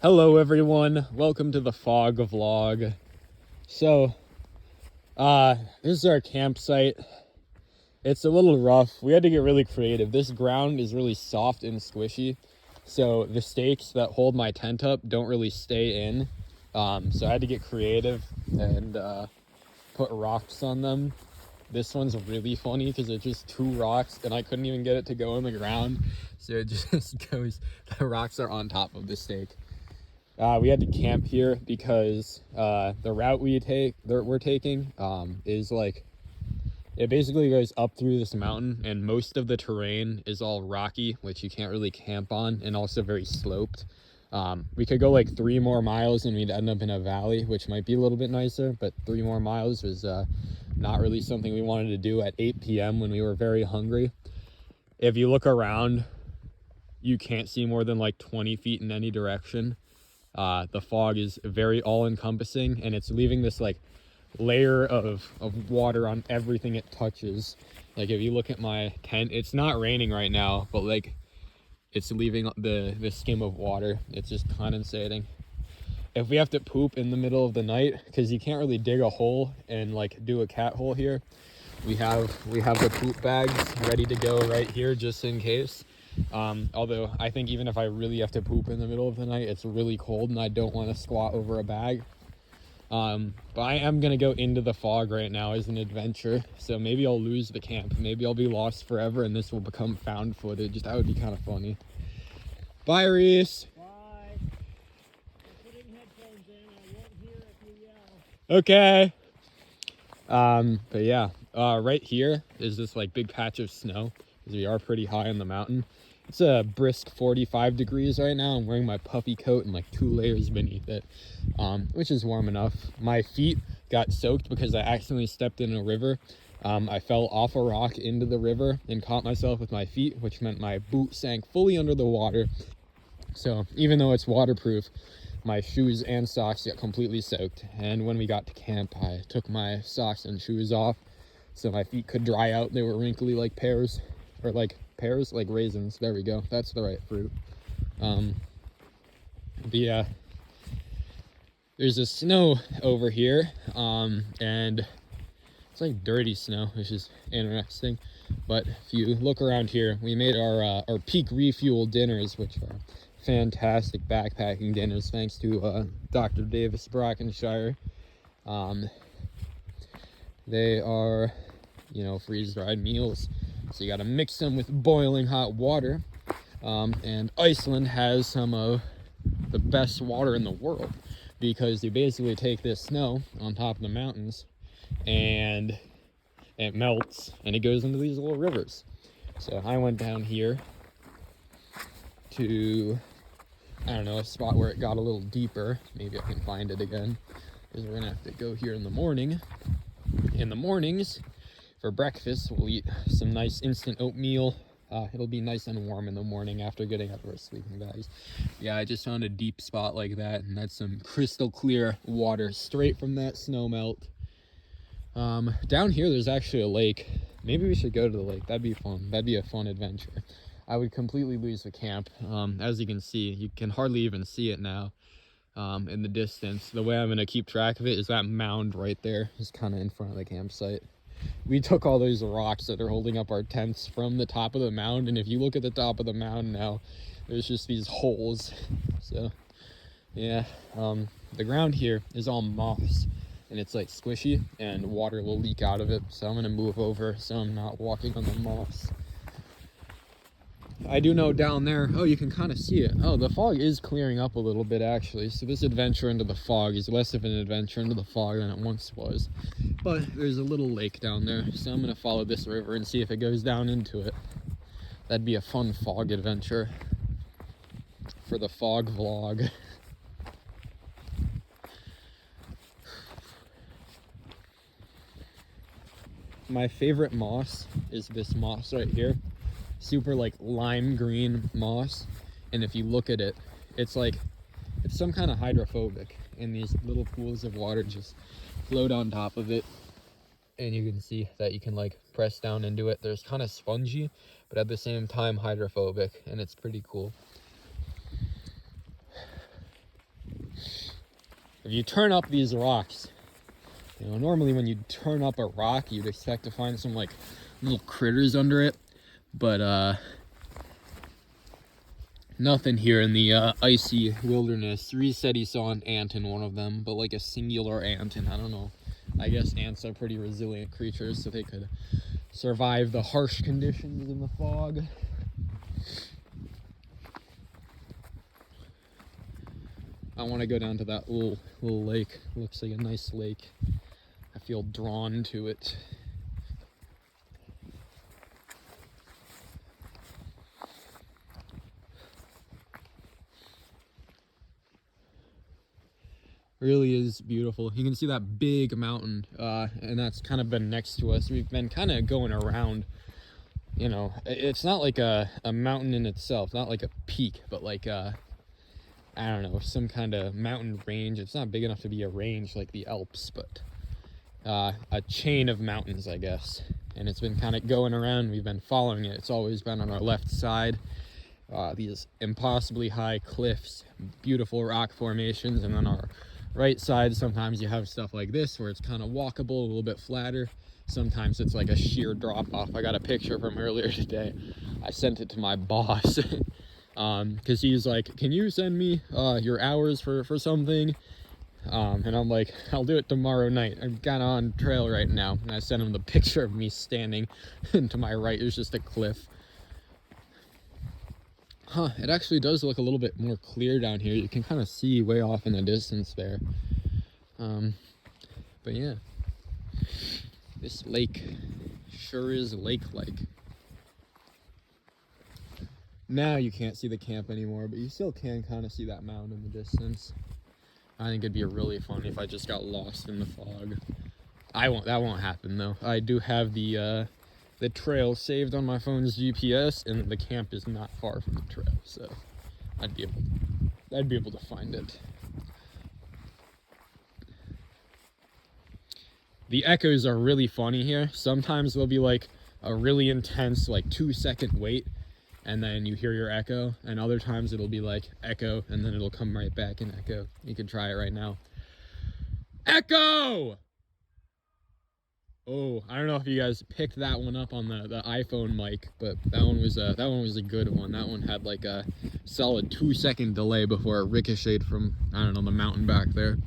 Hello everyone, welcome to the Fog Vlog. So, this is our campsite. It's a little rough. We had to get really creative. This ground is really soft and squishy, so the stakes that hold my tent up don't really stay in. So I had to get creative and put rocks on them. This one's really funny because it's just two rocks and I couldn't even get it to go in the ground. So it just goes, the rocks are on top of the stake. We had to camp here because the route we're taking is like, it basically goes up through this mountain and most of the terrain is all rocky, which you can't really camp on, and also very sloped. We could go like 3 more miles and we'd end up in a valley, which might be a little bit nicer, but 3 more miles was not really something we wanted to do at 8 p.m. when we were very hungry. If you look around, you can't see more than like 20 feet in any direction. The fog is very all-encompassing and it's leaving this like layer of water on everything it touches. Like if you look at my tent, it's not raining right now, but like it's leaving the skim of water. It's just condensating. If we have to poop in the middle of the night, because you can't really dig a hole and like do a cat hole here, we have the poop bags ready to go right here just in case. Although I think even if I really have to poop in the middle of the night, it's really cold and I don't want to squat over a bag. But I am gonna go into the fog right now as an adventure, so maybe I'll lose the camp, maybe I'll be lost forever and this will become found footage. That would be kind of funny. Bye, Reese. Bye. I'm putting headphones in. I won't hear if you yell. Okay. But yeah, right here is this like big patch of snow because we are pretty high on the mountain. It's a brisk 45 degrees right now. I'm wearing my puffy coat and like 2 layers beneath it, which is warm enough. My feet got soaked because I accidentally stepped in a river. I fell off a rock into the river and caught myself with my feet, which meant my boot sank fully under the water. So even though it's waterproof, my shoes and socks got completely soaked. And when we got to camp, I took my socks and shoes off so my feet could dry out. They were wrinkly like pears, or like pears, like raisins. There we go. That's the right fruit. But yeah, there's a snow over here, and it's like dirty snow, which is interesting. But if you look around here, we made our peak refuel dinners, which are fantastic backpacking dinners, thanks to Dr. Davis Brockenshire. They are, freeze-dried meals, so you got to mix them with boiling hot water. And Iceland has some of the best water in the world because you basically take this snow on top of the mountains and it melts and it goes into these little rivers. So I went down here to, I don't know, a spot where it got a little deeper. Maybe I can find it again, because we're gonna have to go here in the morning. In the mornings, for breakfast, we'll eat some nice instant oatmeal. It'll be nice and warm in the morning after getting out of our sleeping bags. Yeah, I just found a deep spot like that, and that's some crystal clear water straight from that snow melt. Down here, there's actually a lake. Maybe we should go to the lake. That'd be fun. That'd be a fun adventure. I would completely lose the camp. As you can see, you can hardly even see it now in the distance. The way I'm going to keep track of it is that mound right there is kind of in front of the campsite. We took all those rocks that are holding up our tents from the top of the mound, and if you look at the top of the mound now, there's just these holes. So, yeah, the ground here is all moss, and it's like squishy, and water will leak out of it, so I'm going to move over so I'm not walking on the moss. I do know down there, oh, you can kind of see it. Oh, the fog is clearing up a little bit, actually. So this adventure into the fog is less of an adventure into the fog than it once was. But there's a little lake down there, so I'm going to follow this river and see if it goes down into it. That'd be a fun fog adventure for the fog vlog. My favorite moss is this moss right here. Super like lime green moss, and if you look at it, it's some kind of hydrophobic, and these little pools of water just float on top of it, and you can see that you can like press down into it. There's kind of spongy, but at the same time hydrophobic, and it's pretty cool. if you turn up these rocks, you know, normally when you turn up a rock, you'd expect to find some like little critters under it, but nothing here in the icy wilderness. Reese said he saw an ant in one of them, but like a singular ant, and I don't know. I guess ants are pretty resilient creatures, so they could survive the harsh conditions in the fog. I want to go down to that little lake. Looks like a nice lake. I feel drawn to it. Really is beautiful. You can see that big mountain, and that's kind of been next to us. We've been kind of going around, you know, it's not like a mountain in itself, not like a peak, but like I don't know, some kind of mountain range. It's not big enough to be a range like the Alps, but a chain of mountains, I guess. And it's been kind of going around. We've been following it. It's always been on our left side. These impossibly high cliffs, beautiful rock formations, and then our right side, sometimes you have stuff like this where it's kind of walkable, a little bit flatter. Sometimes it's like a sheer drop off. I got a picture from earlier today. I sent it to my boss because he's like, can you send me your hours for something? And I'm like, I'll do it tomorrow night. I'm kind of on trail right now. And I sent him the picture of me standing, and to my right is just a cliff. Huh, it actually does look a little bit more clear down here. You can kind of see way off in the distance there. But yeah, this lake sure is lake-like. Now you can't see the camp anymore, but you still can kind of see that mound in the distance. I think it'd be really funny if I just got lost in the fog. That won't happen though. I do have the trail saved on my phone's GPS, and the camp is not far from the trail, so I'd be able to find it. The echoes are really funny here. Sometimes there'll be like a really intense like 2-second wait, and then you hear your echo, and other times it'll be like echo, and then it'll come right back and echo. You can try it right now. Echo! Oh, I don't know if you guys picked that one up on the iPhone mic, but that one was a good one. That one had like a solid 2-second delay before it ricocheted from, I don't know, the mountain back there.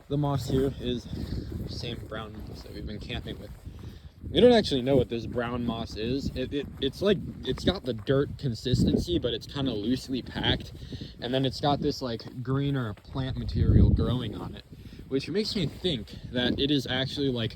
The moss here is the same brown moss that we've been camping with. We don't actually know what this brown moss is. It's like, it's got the dirt consistency, but it's kind of loosely packed, and then it's got this like greener plant material growing on it, which makes me think that it is actually like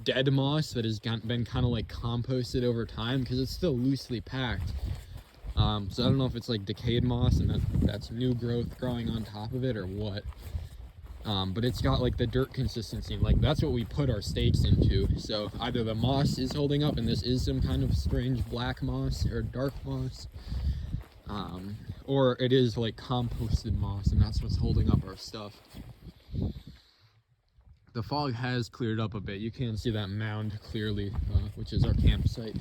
dead moss that has been kind of like composted over time, because it's still loosely packed. So I don't know if it's like decayed moss and that's new growth growing on top of it or what. But it's got like the dirt consistency, like that's what we put our stakes into. So either the moss is holding up and this is some kind of strange black moss or dark moss, or it is like composted moss and that's what's holding up our stuff. The fog has cleared up a bit. You can see that mound clearly, which is our campsite.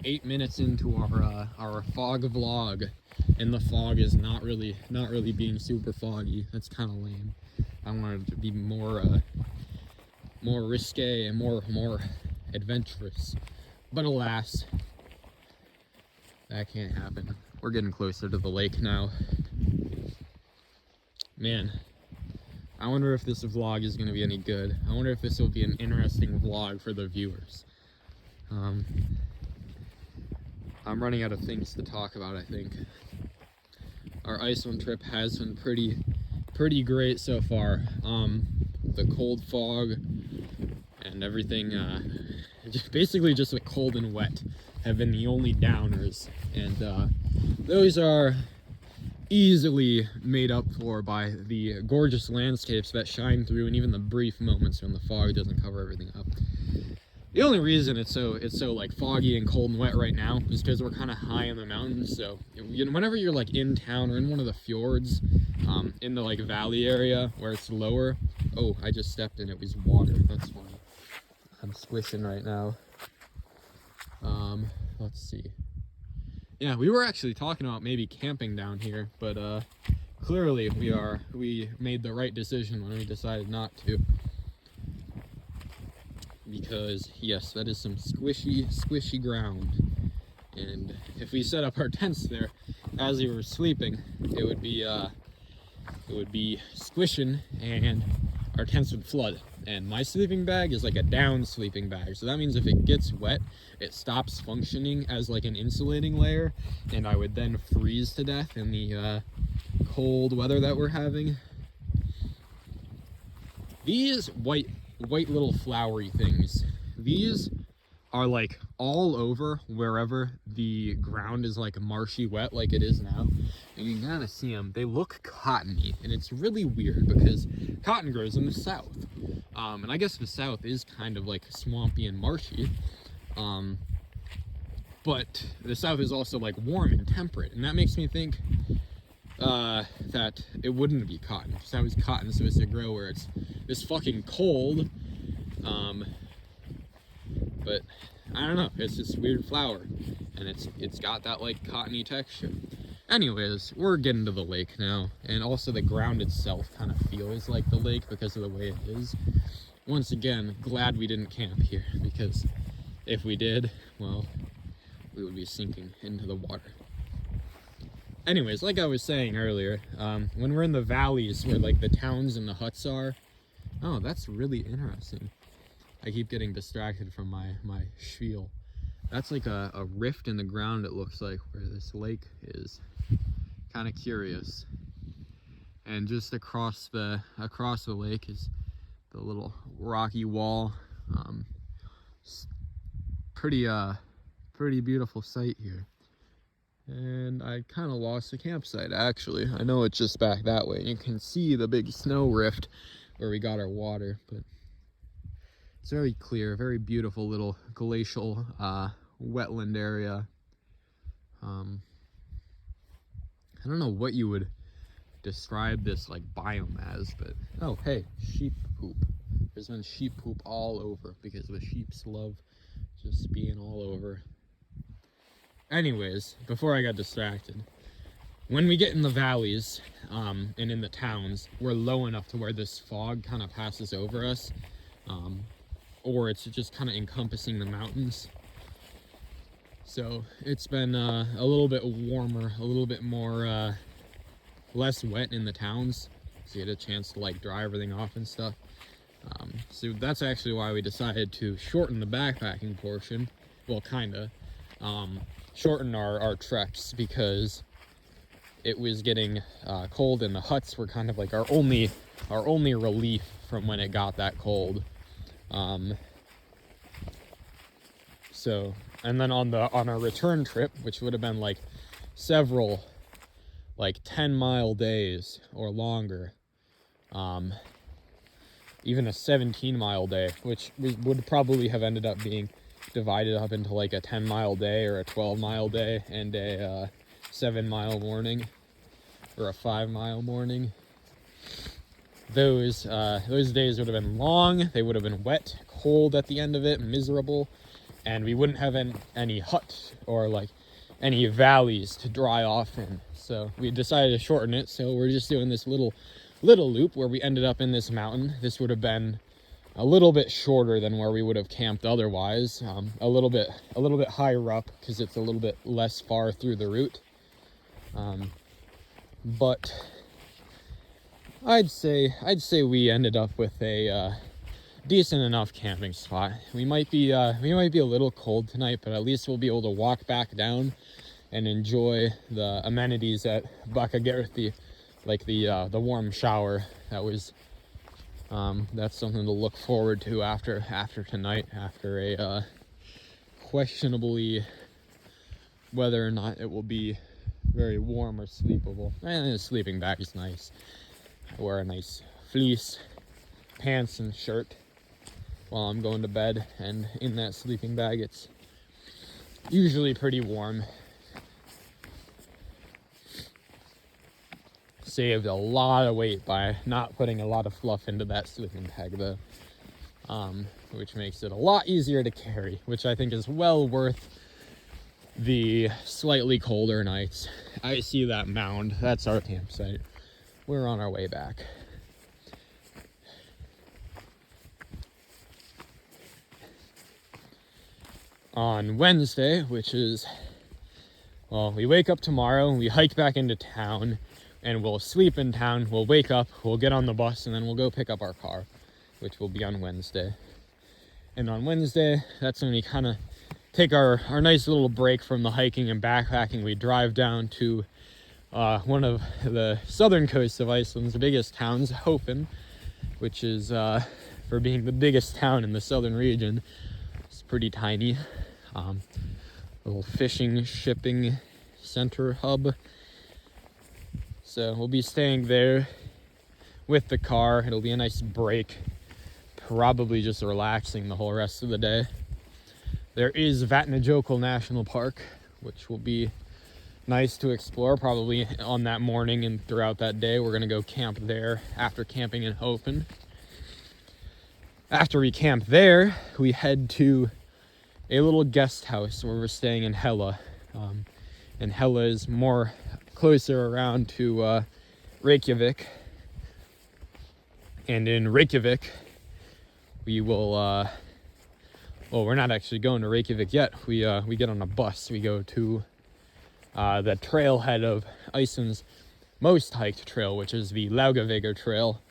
8 minutes into our fog vlog, and the fog is not really being super foggy. That's kind of lame. I wanted it to be more risque and more adventurous, but alas, that can't happen. We're getting closer to the lake now. Man, I wonder if this vlog is going to be any good. I wonder if this will be an interesting vlog for the viewers. I'm running out of things to talk about, I think. Our Iceland trip has been pretty great so far. The cold fog and everything, basically just like cold and wet have been the only downers, and those are easily made up for by the gorgeous landscapes that shine through, and even the brief moments when the fog doesn't cover everything up. The only reason it's so like foggy and cold and wet right now is because we're kind of high in the mountains. So you know, whenever you're like in town or in one of the fjords, in the like valley area where it's lower. Oh, I just stepped in, it was water. That's funny. I'm squishing right now. Let's see. yeah, we were actually talking about maybe camping down here, but clearly we made the right decision when we decided not to. Because yes, that is some squishy ground. And if we set up our tents there as we were sleeping, it would be squishing and our tents would flood. And my sleeping bag is like a down sleeping bag, so that means if it gets wet, it stops functioning as like an insulating layer, and I would then freeze to death in the cold weather that we're having. These white little flowery things, these are like all over wherever the ground is like marshy wet like it is now, and you can kind of see them. They look cottony, and it's really weird because cotton grows in the south, and I guess the south is kind of like swampy and marshy, but the south is also like warm and temperate, and that makes me think that it wouldn't be cotton, because how is cotton supposed to grow where it's this fucking cold? But I don't know, it's this weird flower, and it's got that like cottony texture. Anyways, we're getting to the lake now, and also the ground itself kind of feels like the lake because of the way it is. Once again, glad we didn't camp here, because if we did, well, we would be sinking into the water. Anyways, like I was saying earlier, when we're in the valleys where like the towns and the huts are, oh, that's really interesting. I keep getting distracted from my spiel. That's like a rift in the ground, it looks like, where this lake is. Kind of curious. And just across the lake is the little rocky wall. Pretty beautiful sight here. And I kind of lost the campsite, actually. I know it's just back that way. You can see the big snow rift where we got our water, but it's very clear, very beautiful little glacial wetland area. I don't know what you would describe this like biome as, but oh hey, sheep poop. There's been sheep poop all over because the sheeps love just being all over. Anyways, before I got distracted, when we get in the valleys and in the towns, we're low enough to where this fog kind of passes over us, or it's just kind of encompassing the mountains. So it's been a little bit warmer, a little bit more less wet in the towns, so you get a chance to like dry everything off and stuff. So that's actually why we decided to shorten the backpacking portion. Well, kinda. Shorten our treks, because it was getting cold, and the huts were kind of like our only relief from when it got that cold. So, and then on our return trip, which would have been like several like 10-mile days or longer, even a 17-mile day, which would probably have ended up being divided up into like a 10-mile day or a 12-mile day and a 7-mile morning or a 5-mile morning. Those days would have been long. They would have been wet, cold at the end of it, miserable, and we wouldn't have any hut or like any valleys to dry off in. So we decided to shorten it. So we're just doing this little loop where we ended up in this mountain. This would have been a little bit shorter than where we would have camped otherwise. A little bit higher up because it's a little bit less far through the route. But I'd say we ended up with a decent enough camping spot. We might be a little cold tonight, but at least we'll be able to walk back down and enjoy the amenities at Bakagerthi, like the warm shower. That's something to look forward to after tonight, after a questionably whether or not it will be very warm or sleepable. And the sleeping bag is nice. I wear a nice fleece pants and shirt while I'm going to bed, and in that sleeping bag it's usually pretty warm. Saved a lot of weight by not putting a lot of fluff into that sleeping bag though, which makes it a lot easier to carry, which I think is well worth the slightly colder nights. I see that mound. That's our campsite. We're on our way back. On Wednesday, which is, well, we wake up tomorrow and we hike back into town and we'll sleep in town. We'll wake up, we'll get on the bus, and then we'll go pick up our car, which will be on Wednesday. And on Wednesday, that's when we kind of take our nice little break from the hiking and backpacking. We drive down to one of the southern coasts of Iceland's biggest towns, Hofen, which is, for being the biggest town in the southern region, it's pretty tiny. Little fishing, shipping center hub. So we'll be staying there with the car. It'll be a nice break. Probably just relaxing the whole rest of the day. There is Vatnajökull National Park, which will be nice to explore probably on that morning and throughout that day. We're gonna go camp there after camping in Hofen. After we camp there, we head to a little guest house where we're staying in Hella. And Hella is more closer around to Reykjavik. And in Reykjavik, we will, well, we're not actually going to Reykjavik yet. We get on a bus. We go to the trailhead of Iceland's most hiked trail, which is the Laugavegur Trail,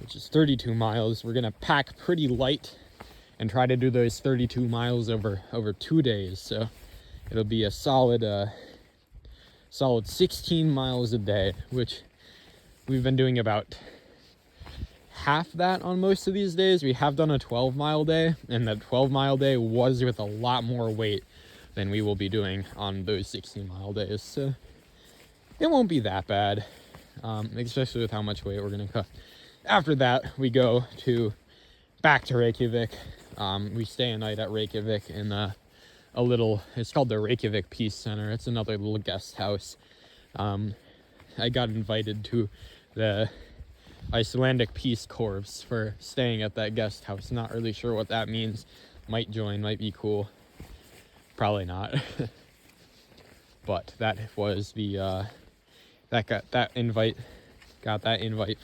which is 32 miles. We're gonna pack pretty light and try to do those 32 miles over 2 days. So it'll be a solid 16 miles a day, which we've been doing about half that on most of these days. We have done a 12-mile day, and that 12-mile day was with a lot more weight than we will be doing on those 16-mile days. So it won't be that bad, especially with how much weight we're gonna cut. After that, we go back to Reykjavik. We stay a night at Reykjavik in a little, it's called the Reykjavik Peace Center. It's another little guest house. I got invited to the Icelandic Peace Corps for staying at that guest house. Not really sure what that means. Might join, might be cool. Probably not. But that was the, got that invite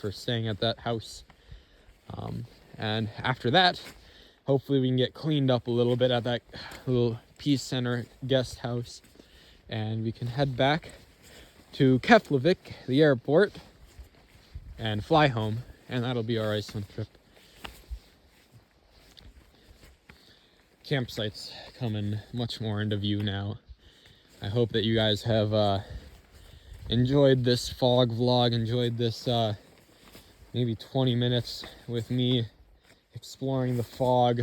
for staying at that house. And after that, hopefully we can get cleaned up a little bit at that little Peace Center guest house, and we can head back to Keflavik, the airport, and fly home, and that'll be our Iceland trip. Campsites coming much more into view now. I hope that you guys have enjoyed this fog vlog, enjoyed this maybe 20 minutes with me exploring the fog,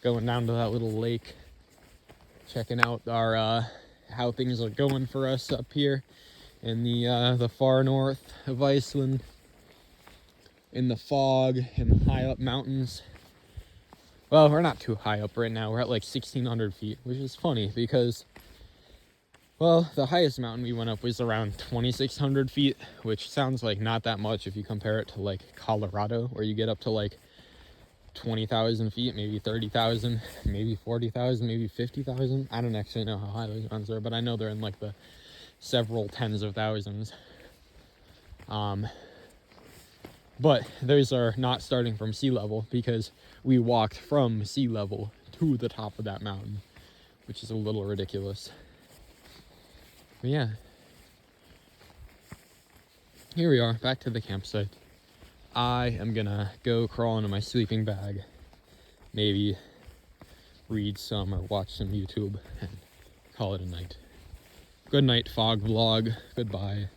going down to that little lake, checking out our how things are going for us up here in the far north of Iceland, in the fog, in the high up mountains. Well, we're not too high up right now. We're at like 1,600 feet, which is funny because, well, the highest mountain we went up was around 2,600 feet, which sounds like not that much if you compare it to like Colorado, where you get up to like 20,000 feet, maybe 30,000, maybe 40,000, maybe 50,000. I don't actually know how high those mountains are, but I know they're in like the several tens of thousands. But those are not starting from sea level, because we walked from sea level to the top of that mountain, which is a little ridiculous. But yeah, here we are, back to the campsite. I am gonna go crawl into my sleeping bag, maybe read some or watch some YouTube, and call it a night. Good night, fog vlog. Goodbye.